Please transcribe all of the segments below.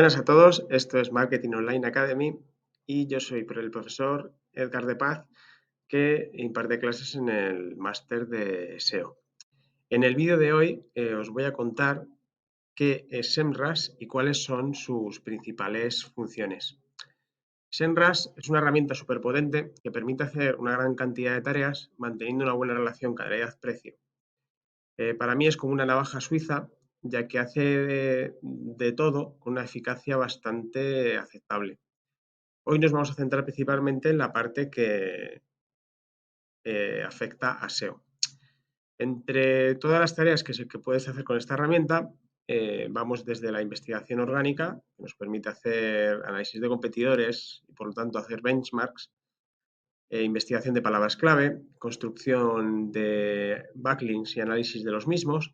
Buenas a todos, esto es Marketing Online Academy y yo soy el profesor Edgar de Paz que imparte clases en el máster de SEO. En el vídeo de hoy os voy a contar qué es SEMrush y cuáles son sus principales funciones. SEMrush es una herramienta súper potente que permite hacer una gran cantidad de tareas manteniendo una buena relación calidad-precio. Para mí es como una navaja suiza, ya que hace de todo con una eficacia bastante aceptable. Hoy nos vamos a centrar principalmente en la parte que afecta a SEO. Entre todas las tareas que puedes hacer con esta herramienta, vamos desde la investigación orgánica, que nos permite hacer análisis de competidores y por lo tanto hacer benchmarks, investigación de palabras clave, construcción de backlinks y análisis de los mismos,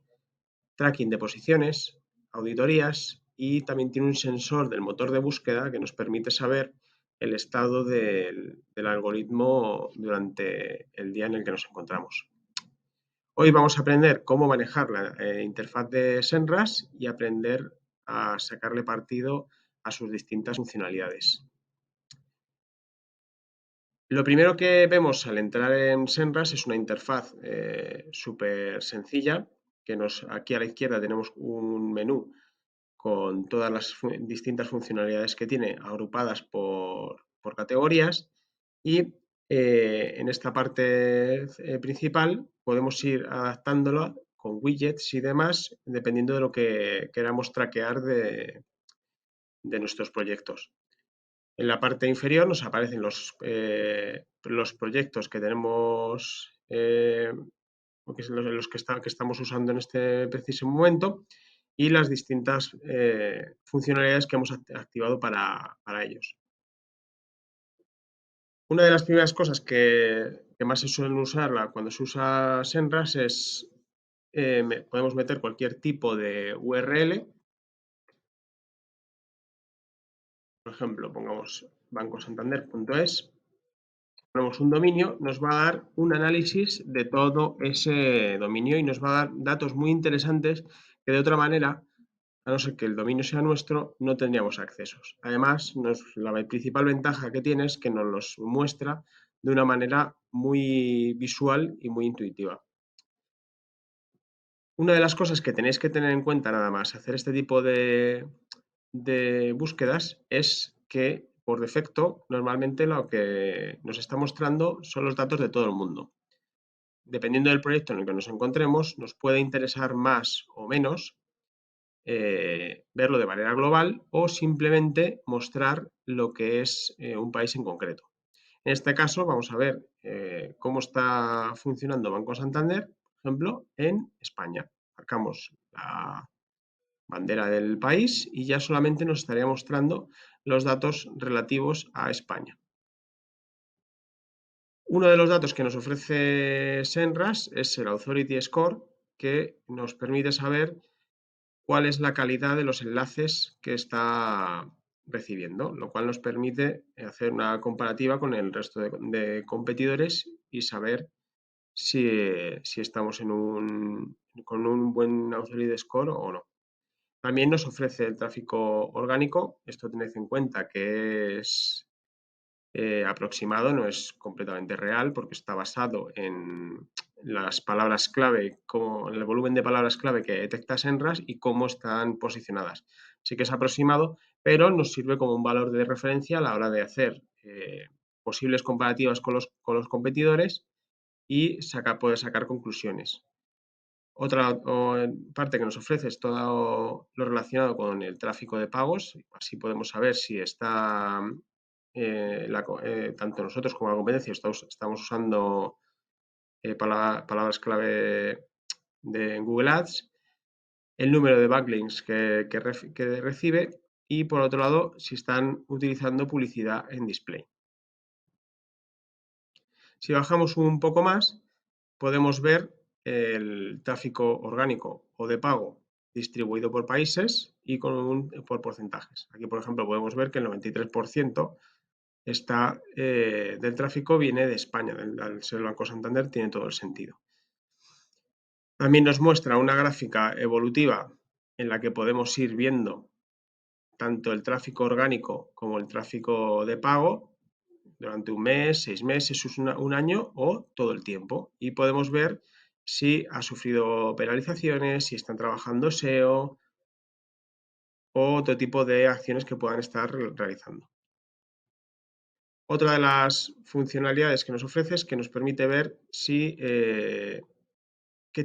tracking de posiciones, auditorías y también tiene un sensor del motor de búsqueda que nos permite saber el estado del algoritmo durante el día en el que nos encontramos. Hoy vamos a aprender cómo manejar la interfaz de SEMrush y aprender a sacarle partido a sus distintas funcionalidades. Lo primero que vemos al entrar en SEMrush es una interfaz súper sencilla, que aquí a la izquierda tenemos un menú con todas las distintas funcionalidades que tiene agrupadas por categorías y en esta parte principal podemos ir adaptándolo con widgets y demás dependiendo de lo que queramos traquear de nuestros proyectos. En la parte inferior nos aparecen los proyectos que tenemos, los que estamos usando en este preciso momento y las distintas funcionalidades que hemos activado para ellos. Una de las primeras cosas que más se suelen usar cuando se usa SEMrush es podemos meter cualquier tipo de URL. Por ejemplo, pongamos bancosantander.es, ponemos un dominio, nos va a dar un análisis de todo ese dominio y nos va a dar datos muy interesantes que de otra manera, a no ser que el dominio sea nuestro, no tendríamos accesos. Además, la principal ventaja que tiene es que nos los muestra de una manera muy visual y muy intuitiva. Una de las cosas que tenéis que tener en cuenta nada más hacer este tipo de búsquedas es que por defecto normalmente lo que nos está mostrando son los datos de todo el mundo. Dependiendo del proyecto en el que nos encontremos, nos puede interesar más o menos verlo de manera global o simplemente mostrar lo que es un país en concreto. En este caso vamos a ver cómo está funcionando Banco Santander, por ejemplo, en España. Marcamos la bandera del país y ya solamente nos estaría mostrando los datos relativos a España. Uno de los datos que nos ofrece SEMrush es el Authority Score, que nos permite saber cuál es la calidad de los enlaces que está recibiendo, lo cual nos permite hacer una comparativa con el resto de competidores y saber si estamos con un buen Authority Score o no. También nos ofrece el tráfico orgánico. Esto tened en cuenta que es aproximado, no es completamente real porque está basado en las palabras clave, en el volumen de palabras clave que detecta SEMrush y cómo están posicionadas. Sí que es aproximado, pero nos sirve como un valor de referencia a la hora de hacer posibles comparativas con los competidores y poder sacar conclusiones. Otra parte que nos ofrece es todo lo relacionado con el tráfico de pagos. Así podemos saber si está tanto nosotros como la competencia estamos usando palabras clave de Google Ads, el número de backlinks que recibe y por otro lado si están utilizando publicidad en display. Si bajamos un poco más podemos ver el tráfico orgánico o de pago distribuido por países y por porcentajes. Aquí, por ejemplo, podemos ver que el 93% del tráfico viene de España. Al ser el Banco Santander tiene todo el sentido. También nos muestra una gráfica evolutiva en la que podemos ir viendo tanto el tráfico orgánico como el tráfico de pago durante un mes, 6 meses, un año o todo el tiempo. Y podemos ver si ha sufrido penalizaciones, si están trabajando SEO o otro tipo de acciones que puedan estar realizando. Otra de las funcionalidades que nos ofrece es que nos permite ver si qué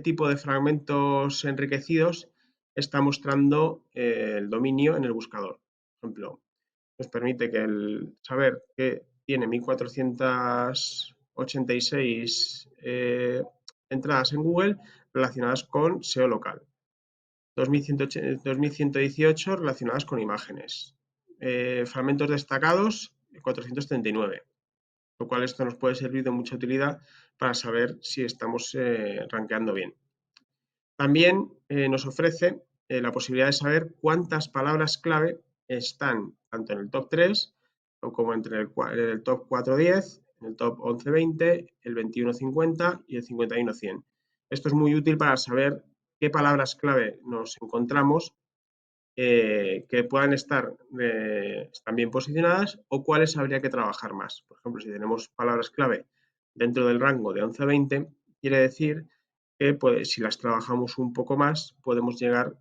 tipo de fragmentos enriquecidos está mostrando el dominio en el buscador. Por ejemplo, nos permite saber que tiene 1486 entradas en Google relacionadas con SEO local, 2118 relacionadas con imágenes, fragmentos destacados 439, lo cual esto nos puede servir de mucha utilidad para saber si estamos rankeando bien. También nos ofrece la posibilidad de saber cuántas palabras clave están tanto en el top 3 como entre el top 410, en el top 1120, el 2150 y el 51100. Esto es muy útil para saber qué palabras clave nos encontramos que puedan están bien posicionadas o cuáles habría que trabajar más. Por ejemplo, si tenemos palabras clave dentro del rango de 11-20, quiere decir que si las trabajamos un poco más, podemos llegar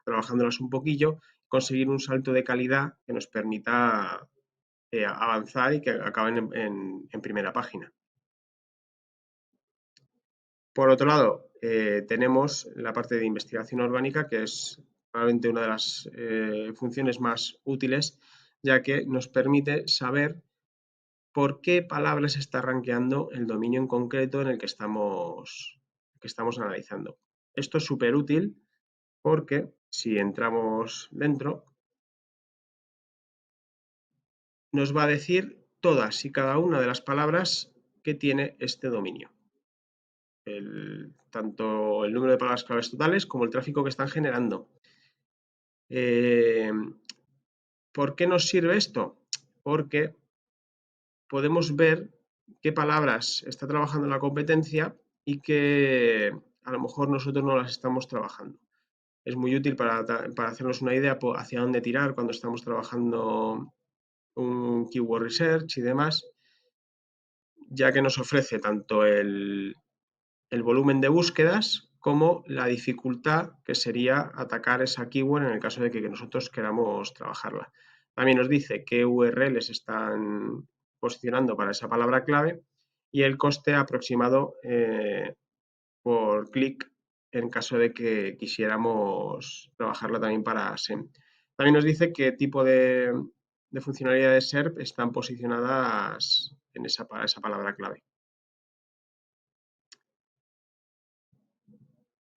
trabajándolas un poquillo, conseguir un salto de calidad que nos permita avanzar y que acaben en primera página. Por otro lado, tenemos la parte de investigación orgánica, que es probablemente una de las funciones más útiles, ya que nos permite saber por qué palabras está rankeando el dominio en concreto en el que estamos analizando. Esto es súper útil porque si entramos dentro, nos va a decir todas y cada una de las palabras que tiene este dominio. Tanto el número de palabras claves totales como el tráfico que están generando. ¿Por qué nos sirve esto? Porque podemos ver qué palabras está trabajando la competencia y que a lo mejor nosotros no las estamos trabajando. Es muy útil para hacernos una idea hacia dónde tirar cuando estamos trabajando un keyword research y demás, ya que nos ofrece tanto el volumen de búsquedas como la dificultad que sería atacar esa keyword en el caso de que nosotros queramos trabajarla. También nos dice qué URLs están posicionando para esa palabra clave y el coste aproximado por clic en caso de que quisiéramos trabajarla también para SEM. También nos dice qué tipo de funcionalidades SERP están posicionadas en esa palabra clave.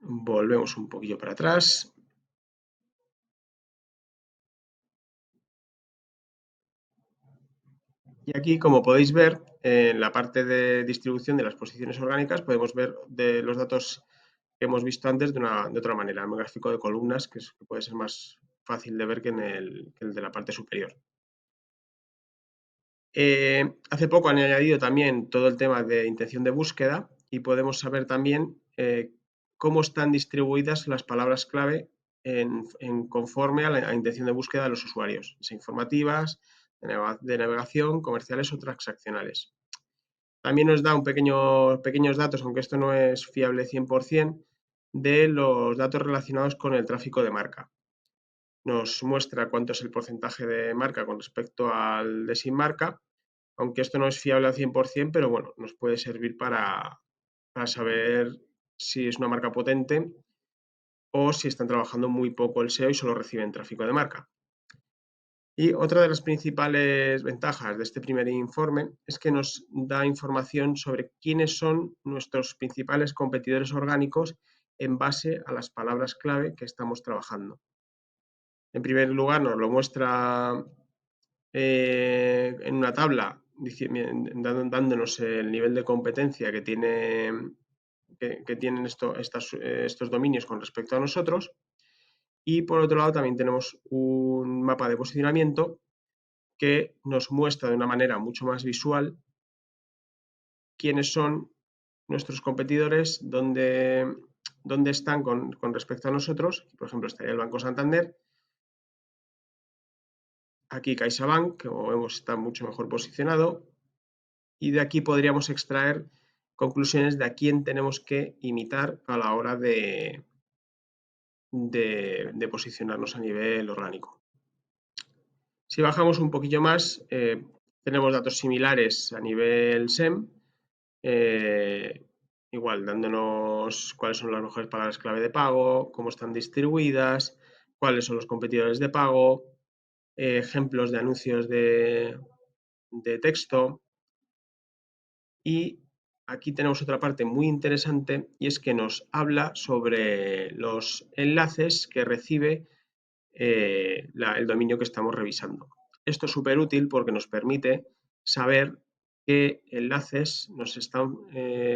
Volvemos un poquillo para atrás. Y aquí, como podéis ver, en la parte de distribución de las posiciones orgánicas, podemos ver de los datos que hemos visto antes de otra manera, en un gráfico de columnas, que puede ser más fácil de ver que el de la parte superior. Hace poco han añadido también todo el tema de intención de búsqueda y podemos saber también cómo están distribuidas las palabras clave conforme a la intención de búsqueda de los usuarios, informativas, de navegación, comerciales o transaccionales. También nos da pequeños datos, aunque esto no es fiable 100%, de los datos relacionados con el tráfico de marca. Nos muestra cuánto es el porcentaje de marca con respecto al de sin marca, aunque esto no es fiable al 100%, pero bueno, nos puede servir para saber si es una marca potente o si están trabajando muy poco el SEO y solo reciben tráfico de marca. Y otra de las principales ventajas de este primer informe es que nos da información sobre quiénes son nuestros principales competidores orgánicos en base a las palabras clave que estamos trabajando. En primer lugar, nos lo muestra en una tabla dándonos el nivel de competencia que tienen estos dominios con respecto a nosotros. Y por otro lado también tenemos un mapa de posicionamiento que nos muestra de una manera mucho más visual quiénes son nuestros competidores, dónde están con respecto a nosotros. Por ejemplo, estaría el Banco Santander, Aquí CaixaBank, que como vemos está mucho mejor posicionado, y de aquí podríamos extraer conclusiones de a quién tenemos que imitar a la hora de posicionarnos a nivel orgánico. Si bajamos un poquillo más, tenemos datos similares a nivel SEM, igual dándonos cuáles son las mejores palabras clave de pago, cómo están distribuidas, cuáles son los competidores de pago, ejemplos de anuncios de texto. Y aquí tenemos otra parte muy interesante y es que nos habla sobre los enlaces que recibe el dominio que estamos revisando. Esto es súper útil porque nos permite saber qué enlaces nos están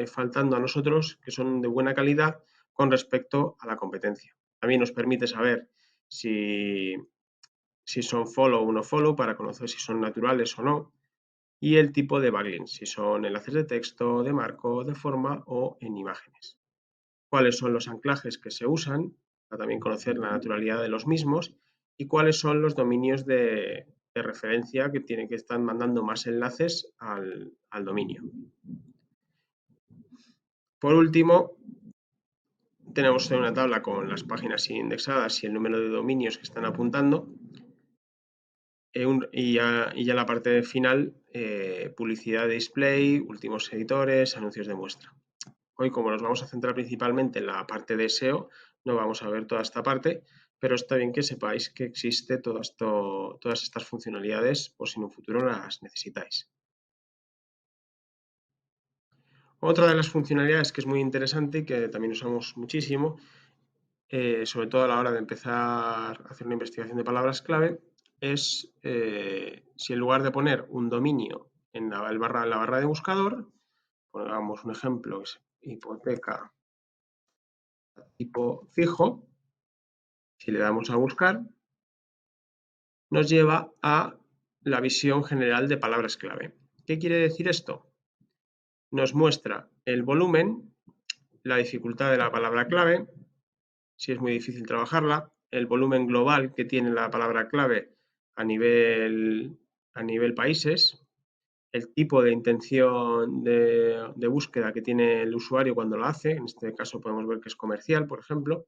faltando a nosotros que son de buena calidad con respecto a la competencia. También nos permite saber si son follow o no follow para conocer si son naturales o no y el tipo de backlinks, si son enlaces de texto, de marco, de forma o en imágenes. Cuáles son los anclajes que se usan para también conocer la naturalidad de los mismos y cuáles son los dominios de referencia que están mandando más enlaces al dominio. Por último, tenemos una tabla con las páginas indexadas y el número de dominios que están apuntando. Y ya la parte final, publicidad de display, últimos editores, anuncios de muestra. Hoy, como nos vamos a centrar principalmente en la parte de SEO, no vamos a ver toda esta parte, pero está bien que sepáis que existe todas estas funcionalidades por si en un futuro las necesitáis. Otra de las funcionalidades que es muy interesante y que también usamos muchísimo, sobre todo a la hora de empezar a hacer una investigación de palabras clave, es si en lugar de poner un dominio en la barra de buscador, pongamos un ejemplo, que es hipoteca tipo fijo, si le damos a buscar, nos lleva a la visión general de palabras clave. ¿Qué quiere decir esto? Nos muestra el volumen, la dificultad de la palabra clave, si es muy difícil trabajarla, el volumen global que tiene la palabra clave a nivel países, el tipo de intención de búsqueda que tiene el usuario cuando lo hace, en este caso podemos ver que es comercial, por ejemplo,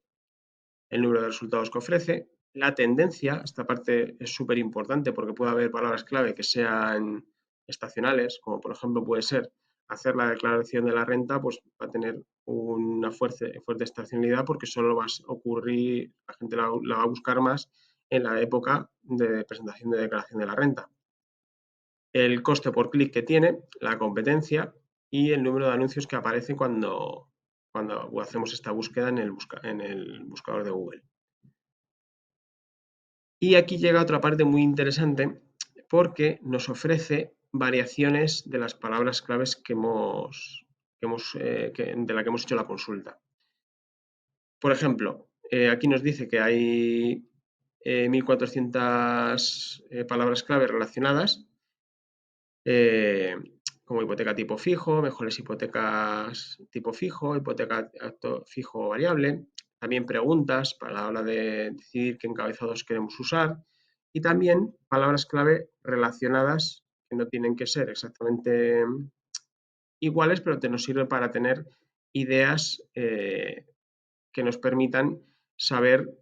el número de resultados que ofrece, la tendencia, esta parte es súper importante porque puede haber palabras clave que sean estacionales, como por ejemplo puede ser hacer la declaración de la renta, pues va a tener una fuerte estacionalidad porque solo va a ocurrir, la gente la va a buscar más en la época de presentación de declaración de la renta. El coste por clic que tiene, la competencia y el número de anuncios que aparece cuando hacemos esta búsqueda en el buscador de Google. Y aquí llega otra parte muy interesante porque nos ofrece variaciones de las palabras claves de la que hemos hecho la consulta. Por ejemplo, aquí nos dice que hay 1.400 palabras clave relacionadas, como hipoteca tipo fijo, mejores hipotecas tipo fijo, hipoteca fijo variable, también preguntas para la hora de decidir qué encabezados queremos usar y también palabras clave relacionadas que no tienen que ser exactamente iguales, pero que nos sirve para tener ideas que nos permitan saber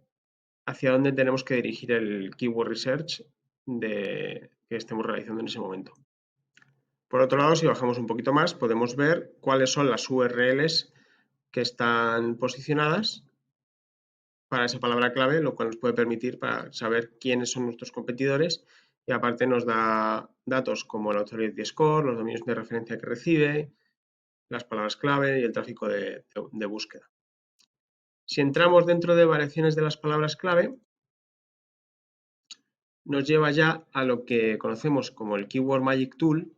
hacia dónde tenemos que dirigir el keyword research que estemos realizando en ese momento. Por otro lado, si bajamos un poquito más, podemos ver cuáles son las URLs que están posicionadas para esa palabra clave, lo cual nos puede permitir para saber quiénes son nuestros competidores y aparte nos da datos como el Authority Score, los dominios de referencia que recibe, las palabras clave y el tráfico de búsqueda. Si entramos dentro de variaciones de las palabras clave, nos lleva ya a lo que conocemos como el Keyword Magic Tool.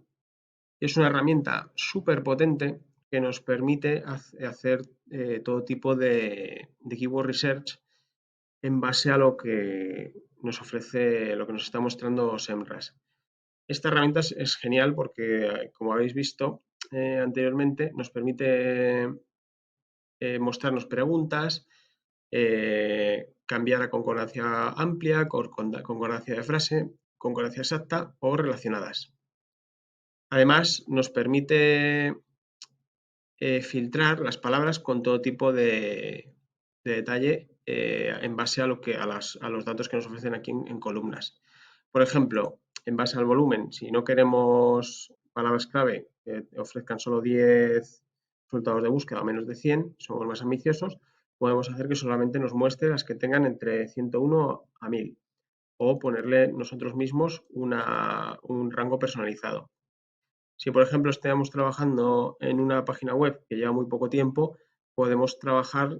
Es una herramienta súper potente que nos permite hacer todo tipo de keyword research en base a lo que nos ofrece, lo que nos está mostrando SEMrush. Esta herramienta es genial porque, como habéis visto anteriormente, nos permite mostrarnos preguntas, cambiar a concordancia amplia, concordancia de frase, concordancia exacta o relacionadas. Además, nos permite filtrar las palabras con todo tipo de detalle en base a los datos que nos ofrecen aquí en columnas. Por ejemplo, en base al volumen, si no queremos palabras clave que ofrezcan solo 10 resultados de búsqueda o menos de 100, somos más ambiciosos, podemos hacer que solamente nos muestre las que tengan entre 101 a 1000 o ponerle nosotros mismos un rango personalizado. Si, por ejemplo, estamos trabajando en una página web que lleva muy poco tiempo, podemos trabajar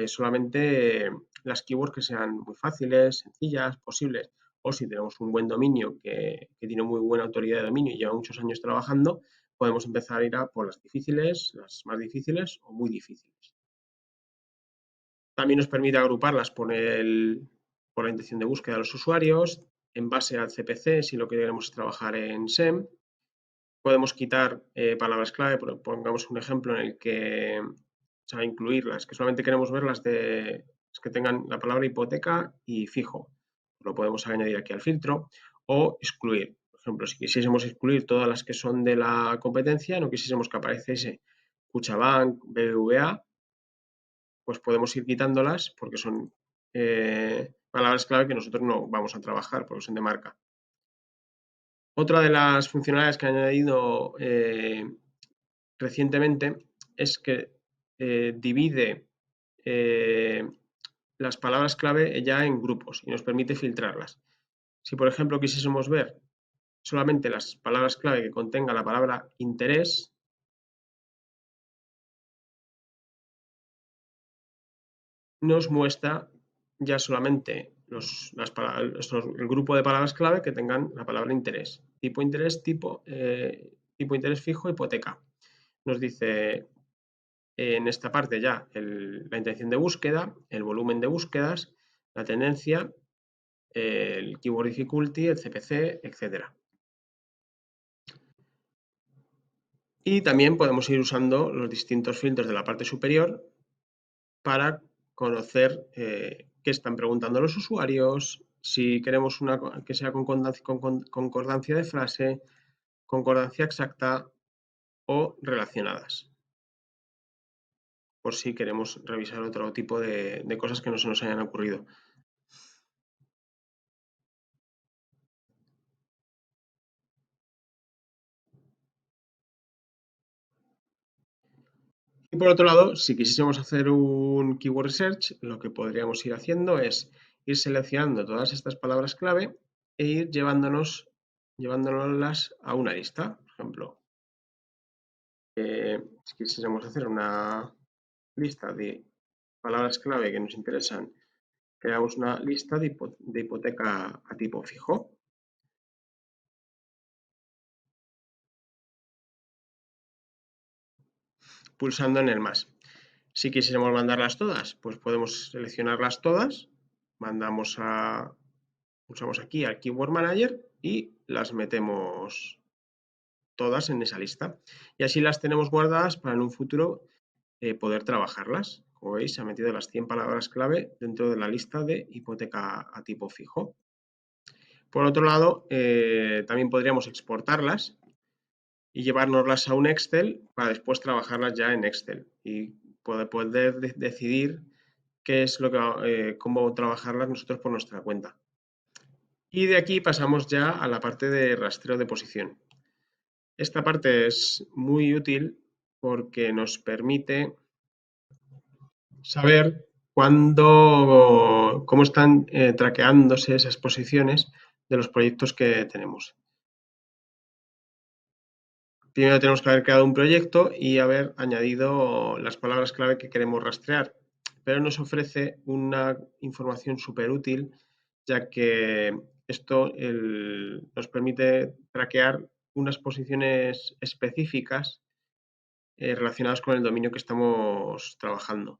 solamente las keywords que sean muy fáciles, sencillas, posibles. O si tenemos un buen dominio que tiene muy buena autoridad de dominio y lleva muchos años trabajando, podemos empezar a ir a por las difíciles, las más difíciles o muy difíciles. También nos permite agruparlas por la intención de búsqueda de los usuarios, en base al CPC, si lo que queremos es trabajar en SEM. Podemos quitar palabras clave, pongamos un ejemplo en el que, o sea, incluirlas, que solamente queremos ver las que tengan la palabra hipoteca y fijo. Lo podemos añadir aquí al filtro o excluir. Por ejemplo, si quisiésemos excluir todas las que son de la competencia, no quisiésemos que apareciese Kutxabank, BBVA, pues podemos ir quitándolas porque son palabras clave que nosotros no vamos a trabajar porque son de marca. Otra de las funcionalidades que han añadido recientemente es que divide las palabras clave ya en grupos y nos permite filtrarlas. Si, por ejemplo, quisiésemos ver solamente las palabras clave que contenga la palabra interés, nos muestra ya solamente el grupo de palabras clave que tengan la palabra interés. Tipo interés, tipo interés fijo, hipoteca. Nos dice en esta parte ya la intención de búsqueda, el volumen de búsquedas, la tendencia, el keyword difficulty, el CPC, etc. Y también podemos ir usando los distintos filtros de la parte superior para conocer qué están preguntando los usuarios, si queremos una que sea concordancia de frase, concordancia exacta o relacionadas, por si queremos revisar otro tipo de cosas que no se nos hayan ocurrido. Y por otro lado, si quisiésemos hacer un keyword research, lo que podríamos ir haciendo es ir seleccionando todas estas palabras clave e ir llevándonoslas a una lista. Por ejemplo, si quisiésemos hacer una lista de palabras clave que nos interesan, creamos una lista de hipoteca a tipo fijo. Pulsando en el más. Si quisiéramos mandarlas todas, pues podemos seleccionarlas todas, pulsamos aquí al Keyword Manager y las metemos todas en esa lista. Y así las tenemos guardadas para en un futuro poder trabajarlas. Como veis, se han metido las 100 palabras clave dentro de la lista de hipoteca a tipo fijo. Por otro lado, también podríamos exportarlas y llevárnoslas a un Excel para después trabajarlas ya en Excel y poder decidir qué es cómo trabajarlas nosotros por nuestra cuenta. Y de aquí pasamos ya a la parte de rastreo de posición. Esta parte es muy útil porque nos permite saber cómo están traqueándose esas posiciones de los proyectos que tenemos. Primero tenemos que haber creado un proyecto y haber añadido las palabras clave que queremos rastrear, pero nos ofrece una información súper útil, ya que esto nos permite traquear unas posiciones específicas relacionadas con el dominio que estamos trabajando.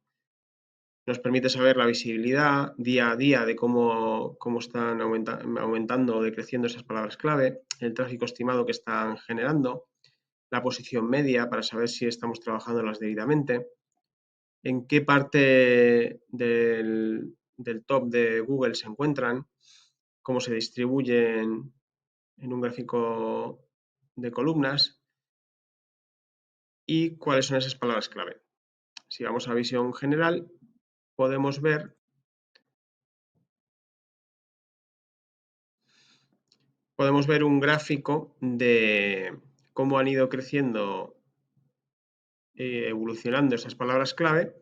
Nos permite saber la visibilidad día a día de cómo están aumentando o decreciendo esas palabras clave, el tráfico estimado que están generando, la posición media para saber si estamos trabajándolas debidamente, en qué parte del top de Google se encuentran, cómo se distribuyen en un gráfico de columnas y cuáles son esas palabras clave. Si vamos a visión general, podemos ver un gráfico de cómo han ido creciendo, evolucionando esas palabras clave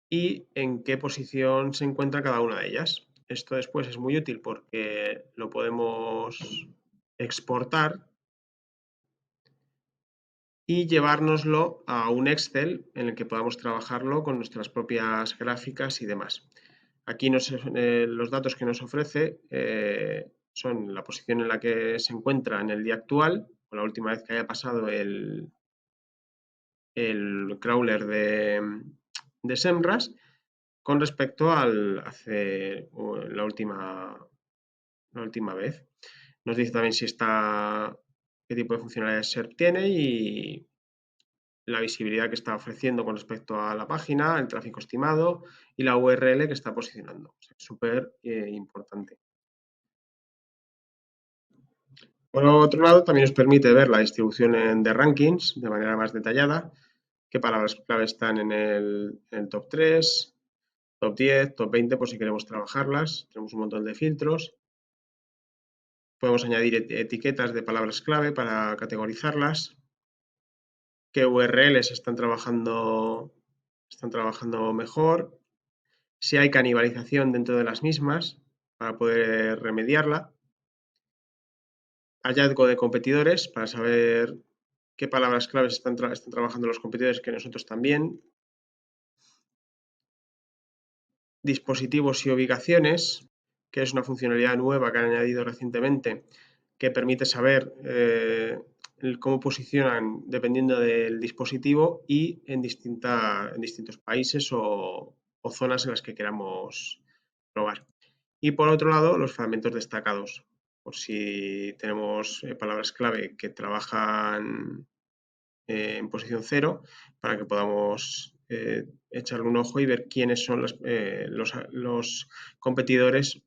y en qué posición se encuentra cada una de ellas. Esto después es muy útil porque lo podemos exportar y llevárnoslo a un Excel en el que podamos trabajarlo con nuestras propias gráficas y demás. Aquí los datos que nos ofrece son la posición en la que se encuentra en el día actual, o la última vez que haya pasado el crawler de SEMrush, con respecto al la última vez. Nos dice también qué tipo de funcionalidades SERP tiene y la visibilidad que está ofreciendo con respecto a la página, el tráfico estimado y la URL que está posicionando. O sea, es súper importante. Por otro lado, también nos permite ver la distribución de rankings de manera más detallada, qué palabras clave están en el top 3, top 10, top 20, por si queremos trabajarlas. Tenemos un montón de filtros. Podemos añadir etiquetas de palabras clave para categorizarlas. Qué URLs están trabajando mejor. Si hay canibalización dentro de las mismas para poder remediarla. Hallazgo de competidores para saber qué palabras claves están trabajando los competidores que nosotros también. Dispositivos y ubicaciones, que es una funcionalidad nueva que han añadido recientemente, que permite saber cómo posicionan dependiendo del dispositivo y en distintos países o zonas en las que queramos probar. Y por otro lado, los fragmentos destacados, por si tenemos palabras clave que trabajan en posición 0, para que podamos echarle un ojo y ver quiénes son los competidores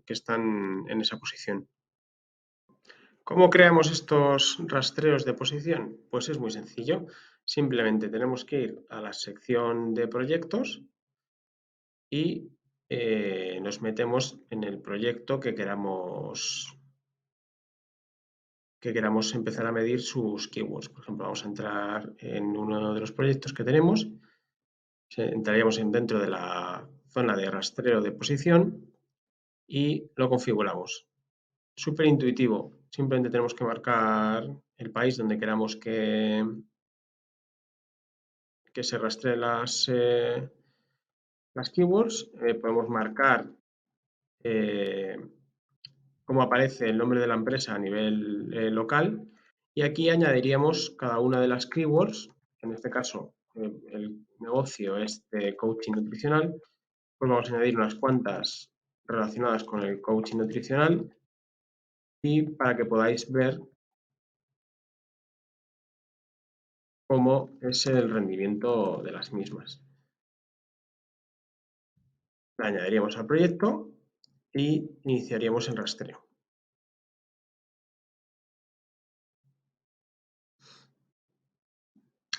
que están en esa posición. ¿Cómo creamos estos rastreos de posición? Pues es muy sencillo. Simplemente tenemos que ir a la sección de proyectos y nos metemos en el proyecto que queramos empezar a medir sus keywords. Por ejemplo, vamos a entrar en uno de los proyectos que tenemos. Entraríamos dentro de la zona de rastreo de posición y lo configuramos. Súper intuitivo. Simplemente tenemos que marcar el país donde queramos que se rastreen las keywords. Podemos marcar cómo aparece el nombre de la empresa a nivel local y aquí añadiríamos cada una de las keywords. En este caso, el negocio es de coaching nutricional, pues vamos a añadir unas cuantas relacionadas con el coaching nutricional y para que podáis ver cómo es el rendimiento de las mismas. La añadiríamos al proyecto y iniciaríamos el rastreo.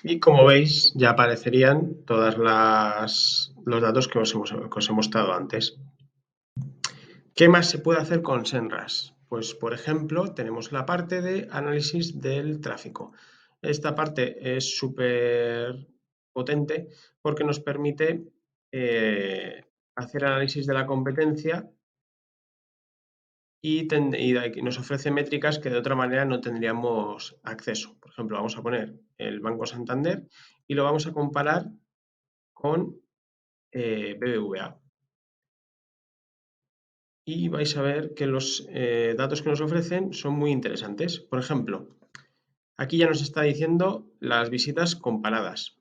Y como veis, ya aparecerían todos los datos que os he mostrado antes. ¿Qué más se puede hacer con SEMrush? Pues, por ejemplo, tenemos la parte de análisis del tráfico. Esta parte es súper potente porque nos permite hacer análisis de la competencia y nos ofrece métricas que de otra manera no tendríamos acceso. Por ejemplo, vamos a poner el Banco Santander y lo vamos a comparar con BBVA. Y vais a ver que los datos que nos ofrecen son muy interesantes. Por ejemplo, aquí ya nos está diciendo las visitas comparadas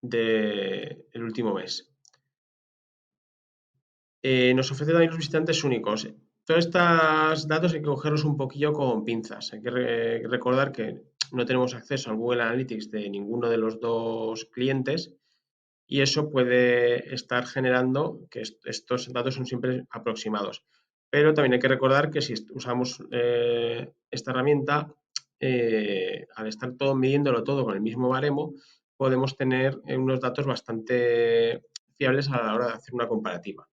del último mes. Nos ofrece también los visitantes únicos. Todos estos datos hay que cogerlos un poquillo con pinzas. Hay que recordar que no tenemos acceso al Google Analytics de ninguno de los dos clientes y eso puede estar generando que estos datos son siempre aproximados. Pero también hay que recordar que si usamos esta herramienta, al estar todo midiéndolo todo con el mismo baremo, podemos tener unos datos bastante fiables a la hora de hacer una comparativa.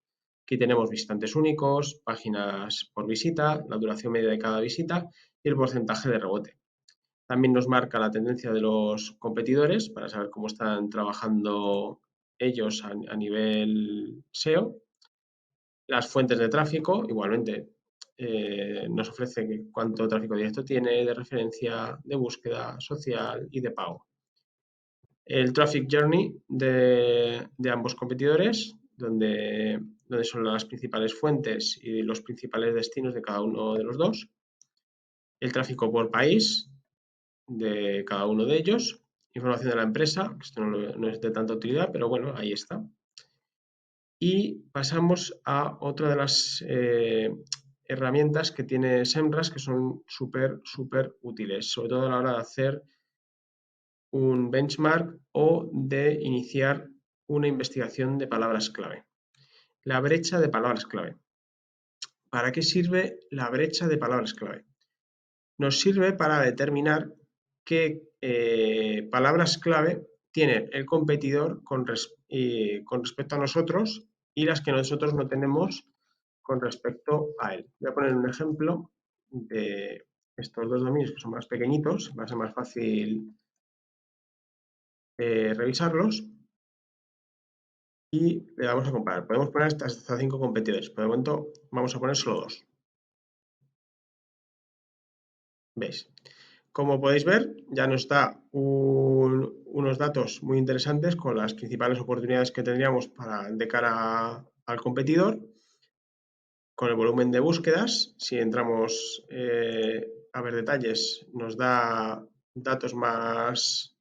Aquí tenemos visitantes únicos, páginas por visita, la duración media de cada visita y el porcentaje de rebote. También nos marca la tendencia de los competidores para saber cómo están trabajando ellos a nivel SEO. Las fuentes de tráfico, igualmente, nos ofrece cuánto tráfico directo tiene, de referencia, de búsqueda social y de pago. El traffic journey de ambos competidores, donde son las principales fuentes y los principales destinos de cada uno de los dos. El tráfico por país de cada uno de ellos. Información de la empresa, esto no es de tanta utilidad, pero bueno, ahí está. Y pasamos a otra de las herramientas que tiene SEMrush que son súper útiles, sobre todo a la hora de hacer un benchmark o de iniciar una investigación de palabras clave. La brecha de palabras clave. ¿Para qué sirve la brecha de palabras clave? Nos sirve para determinar qué palabras clave tiene el competidor con respecto a nosotros y las que nosotros no tenemos con respecto a él. Voy a poner un ejemplo de estos dos dominios que son más pequeñitos, va a ser más fácil revisarlos y le vamos a comparar. Podemos poner hasta 5 competidores, por el momento vamos a poner solo 2. ¿Veis? Como podéis ver, ya nos da unos datos muy interesantes con las principales oportunidades que tendríamos de cara al competidor, con el volumen de búsquedas. Si entramos a ver detalles, nos da datos más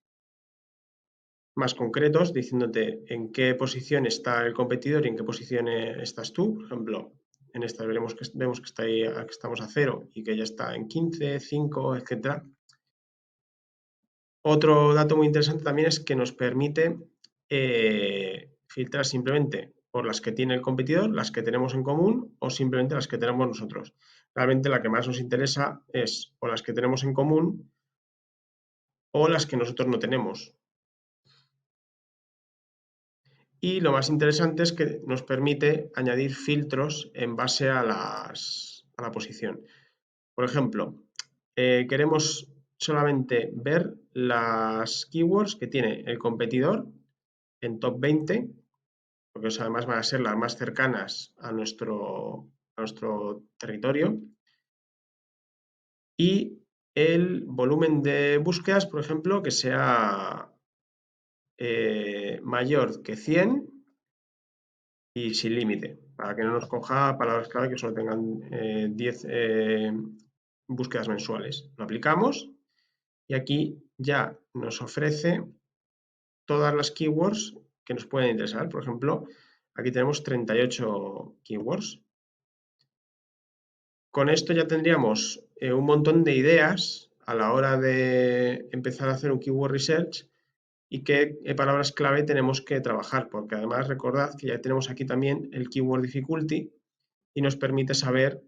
concretos, diciéndote en qué posición está el competidor y en qué posición estás tú. Por ejemplo, en esta vemos que estamos a 0 y que ya está en 15, 5, etcétera. Otro dato muy interesante también es que nos permite filtrar simplemente por las que tiene el competidor, las que tenemos en común o simplemente las que tenemos nosotros. Realmente la que más nos interesa es o las que tenemos en común o las que nosotros no tenemos. Y lo más interesante es que nos permite añadir filtros en base a la posición. Por ejemplo, queremos solamente ver las keywords que tiene el competidor en top 20, porque eso además van a ser las más cercanas a nuestro territorio. Y el volumen de búsquedas, por ejemplo, que sea mayor que 100 y sin límite, para que no nos coja palabras clave que solo tengan 10 búsquedas mensuales. Lo aplicamos y aquí ya nos ofrece todas las keywords que nos pueden interesar. Por ejemplo, aquí tenemos 38 keywords. Con esto ya tendríamos un montón de ideas a la hora de empezar a hacer un keyword research y qué palabras clave tenemos que trabajar, porque además recordad que ya tenemos aquí también el keyword difficulty y nos permite saber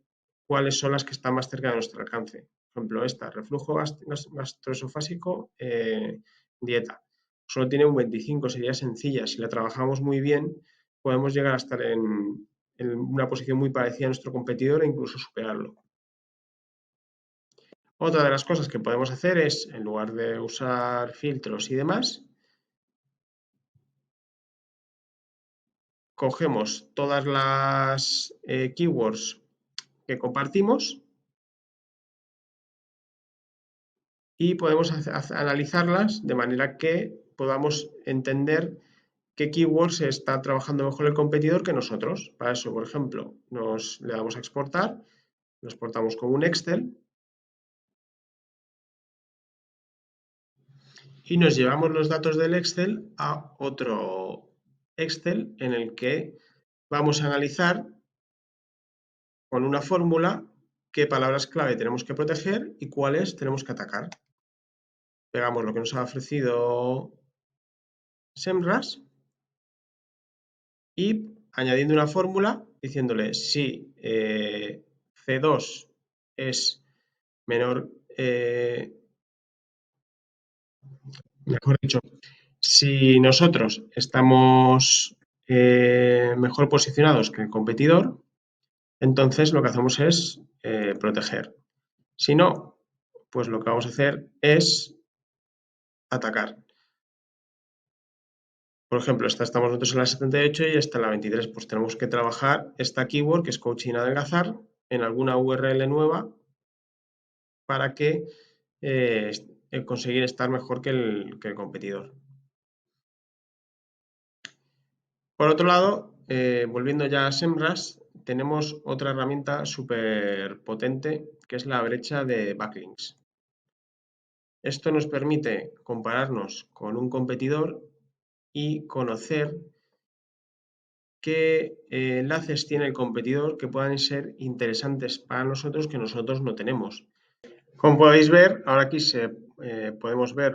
cuáles son las que están más cerca de nuestro alcance. Por ejemplo, esta, reflujo gastroesofágico, dieta. Solo tiene un 25, sería sencilla. Si la trabajamos muy bien, podemos llegar a estar en una posición muy parecida a nuestro competidor e incluso superarlo. Otra de las cosas que podemos hacer es, en lugar de usar filtros y demás, cogemos todas las keywords que compartimos y podemos analizarlas de manera que podamos entender qué keywords está trabajando mejor el competidor que nosotros. Para eso, por ejemplo, le damos a exportar, lo exportamos como un Excel y nos llevamos los datos del Excel a otro Excel en el que vamos a analizar con una fórmula qué palabras clave tenemos que proteger y cuáles tenemos que atacar. Pegamos lo que nos ha ofrecido SEMrush y añadiendo una fórmula diciéndole si C2 es menor, mejor dicho, si nosotros estamos mejor posicionados que el competidor, entonces lo que hacemos es proteger. Si no, pues lo que vamos a hacer es atacar. Por ejemplo, estamos nosotros en la 78 y esta en la 23. Pues tenemos que trabajar esta keyword, que es coaching adelgazar, en alguna URL nueva para que eh, conseguir estar mejor que el competidor. Por otro lado, volviendo ya a SEMrush, tenemos otra herramienta súper potente que es la brecha de backlinks. Esto nos permite compararnos con un competidor y conocer qué enlaces tiene el competidor que puedan ser interesantes para nosotros que nosotros no tenemos. Como podéis ver, ahora aquí podemos ver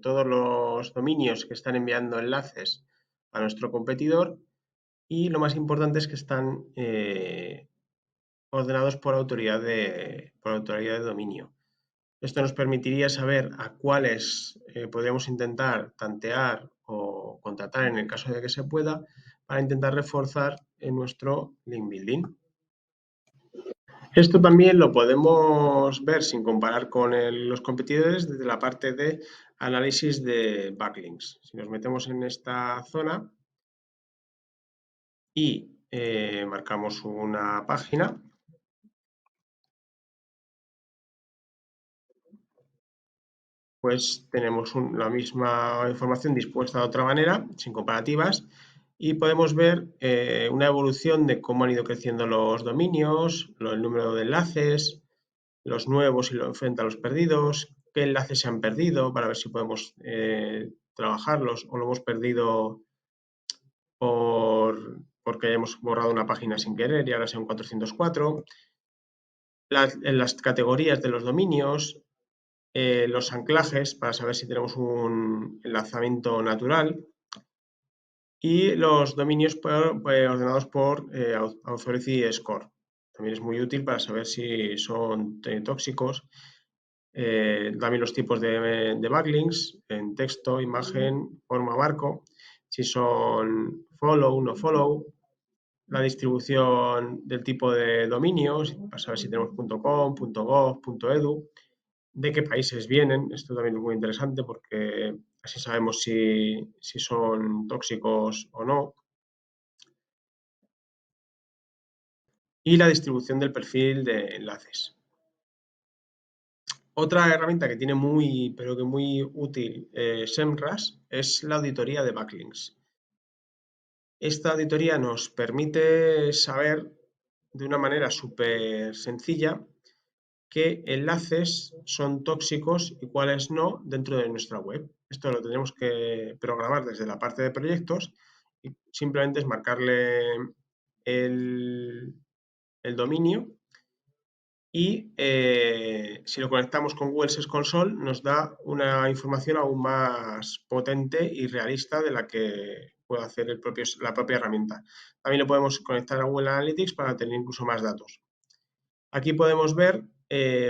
todos los dominios que están enviando enlaces a nuestro competidor y lo más importante es que están ordenados por autoridad de dominio. Esto nos permitiría saber a cuáles podríamos intentar tantear o contratar en el caso de que se pueda para intentar reforzar en nuestro link building. Esto también lo podemos ver sin comparar con los competidores desde la parte de análisis de backlinks. Si nos metemos en esta zona y marcamos una página, pues tenemos la misma información dispuesta de otra manera, sin comparativas, y podemos ver una evolución de cómo han ido creciendo los dominios, el número de enlaces, los nuevos y frente a los perdidos, qué enlaces se han perdido para ver si podemos trabajarlos o lo hemos perdido porque hemos borrado una página sin querer y ahora sea un 404, en las categorías de los dominios, los anclajes para saber si tenemos un enlazamiento natural y los dominios ordenados por Authority Score. También es muy útil para saber si son tóxicos. También los tipos de backlinks en texto, imagen, forma, marco, si son follow, no follow, la distribución del tipo de dominios, para saber si tenemos .com, .gov, .edu, de qué países vienen. Esto también es muy interesante porque así sabemos si son tóxicos o no. Y la distribución del perfil de enlaces. Otra herramienta que tiene pero que muy útil SEMrush es la auditoría de backlinks. Esta auditoría nos permite saber de una manera súper sencilla qué enlaces son tóxicos y cuáles no dentro de nuestra web. Esto lo tenemos que programar desde la parte de proyectos y simplemente es marcarle el dominio y si lo conectamos con Google Search Console nos da una información aún más potente y realista de la que puede hacer la propia herramienta. También lo podemos conectar a Google Analytics para tener incluso más datos. Aquí podemos ver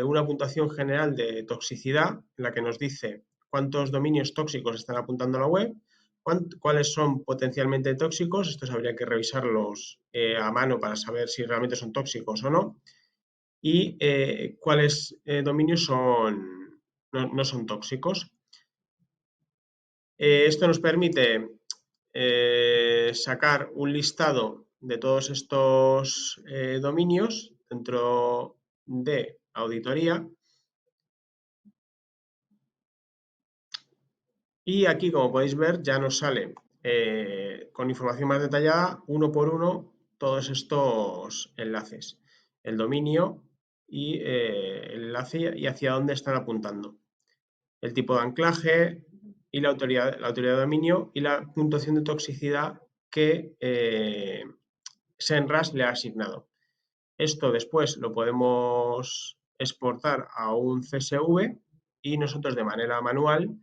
una puntuación general de toxicidad en la que nos dice cuántos dominios tóxicos están apuntando a la web, cuáles son potencialmente tóxicos, estos habría que revisarlos a mano para saber si realmente son tóxicos o no, y cuáles dominios no son tóxicos. Esto nos permite sacar un listado de todos estos dominios dentro de auditoría. Y aquí, como podéis ver, ya nos sale con información más detallada, uno por uno, todos estos enlaces. El dominio y el enlace y hacia dónde están apuntando. El tipo de anclaje y la autoridad de dominio y la puntuación de toxicidad que SEMrush le ha asignado. Esto después lo podemos exportar a un CSV y nosotros de manera manual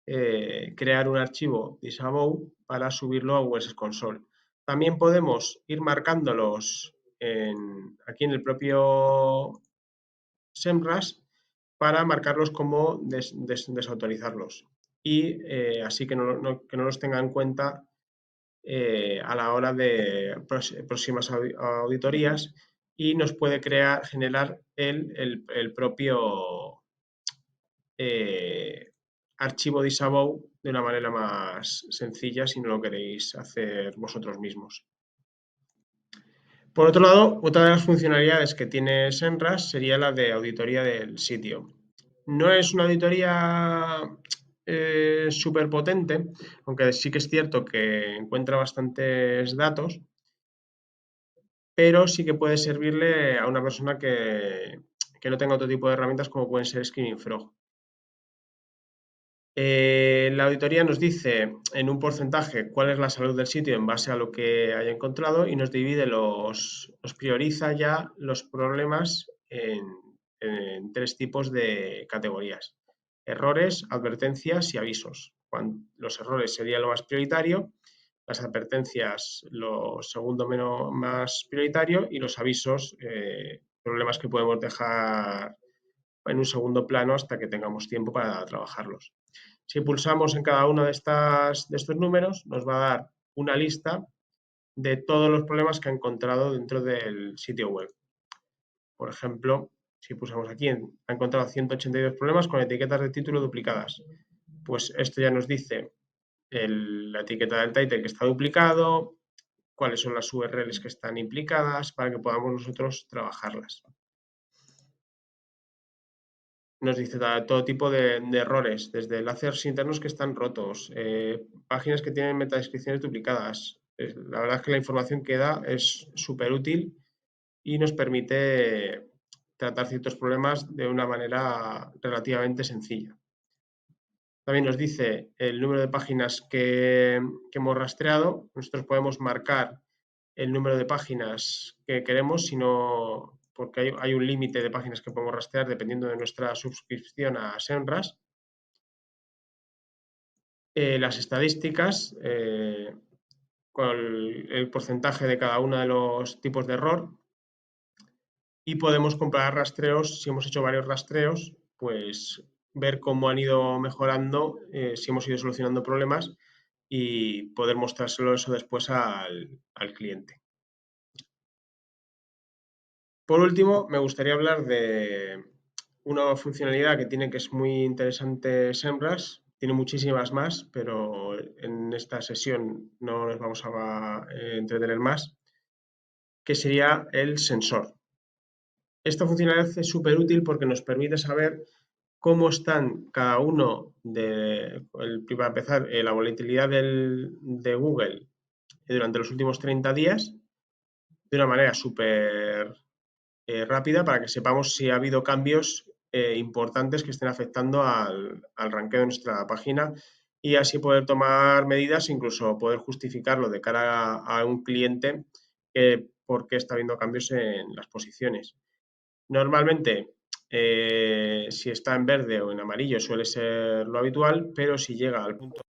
crear un archivo disavow para subirlo a Google Search Console. También podemos ir marcándolos aquí en el propio SEMrush para marcarlos como desautorizarlos y así que que no los tenga en cuenta a la hora de próximas auditorías y nos puede generar el propio archivo disavow de una manera más sencilla si no lo queréis hacer vosotros mismos. Por otro lado, otra de las funcionalidades que tiene SEMrush sería la de auditoría del sitio. No es una auditoría súper potente, aunque sí que es cierto que encuentra bastantes datos, pero sí que puede servirle a una persona que no tenga otro tipo de herramientas como pueden ser Screaming Frog. La auditoría nos dice en un porcentaje cuál es la salud del sitio en base a lo que haya encontrado y nos divide nos prioriza ya los problemas en tres tipos de categorías: errores, advertencias y avisos. Los errores sería lo más prioritario, las advertencias lo segundo más prioritario y los avisos, problemas que podemos dejar en un segundo plano hasta que tengamos tiempo para trabajarlos. Si pulsamos en cada uno de estos números, nos va a dar una lista de todos los problemas que ha encontrado dentro del sitio web. Por ejemplo, si pulsamos aquí, ha encontrado 182 problemas con etiquetas de título duplicadas. Pues esto ya nos dice la etiqueta del title que está duplicado, cuáles son las URLs que están implicadas para que podamos nosotros trabajarlas. Nos dice todo tipo de errores, desde enlaces internos que están rotos, páginas que tienen metadescripciones duplicadas. La verdad es que la información que da es súper útil y nos permite tratar ciertos problemas de una manera relativamente sencilla. También nos dice el número de páginas que hemos rastreado. Nosotros podemos marcar el número de páginas que queremos, sino porque hay un límite de páginas que podemos rastrear dependiendo de nuestra suscripción a SEMrush. Las estadísticas con el porcentaje de cada uno de los tipos de error y podemos comparar rastreos. Si hemos hecho varios rastreos, pues ver cómo han ido mejorando, si hemos ido solucionando problemas y poder mostrárselo eso después al cliente. Por último, me gustaría hablar de una funcionalidad que tiene que es muy interesante SEMrush. Tiene muchísimas más, pero en esta sesión no nos vamos a entretener más, que sería el sensor. Esta funcionalidad es súper útil porque nos permite saber cómo están cada uno para empezar, la volatilidad de Google durante los últimos 30 días de una manera súper rápida para que sepamos si ha habido cambios importantes que estén afectando al ranqueo de nuestra página y así poder tomar medidas, incluso poder justificarlo de cara a un cliente por qué está habiendo cambios en las posiciones. Normalmente, si está en verde o en amarillo suele ser lo habitual, pero si llega al punto,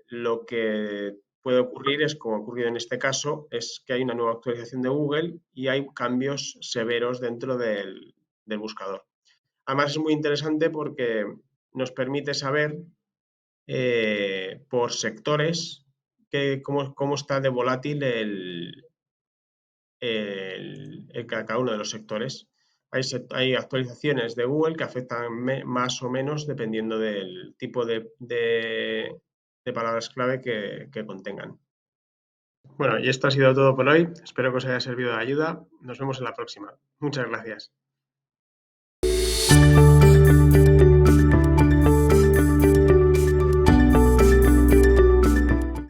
lo que puede ocurrir es, como ha ocurrido en este caso, es que hay una nueva actualización de Google y hay cambios severos dentro del buscador. Además es muy interesante porque nos permite saber por sectores cómo está de volátil cada uno de los sectores. Hay actualizaciones de Google que afectan más o menos dependiendo del tipo de palabras clave que contengan. Bueno, y esto ha sido todo por hoy. Espero que os haya servido de ayuda. Nos vemos en la próxima. Muchas gracias.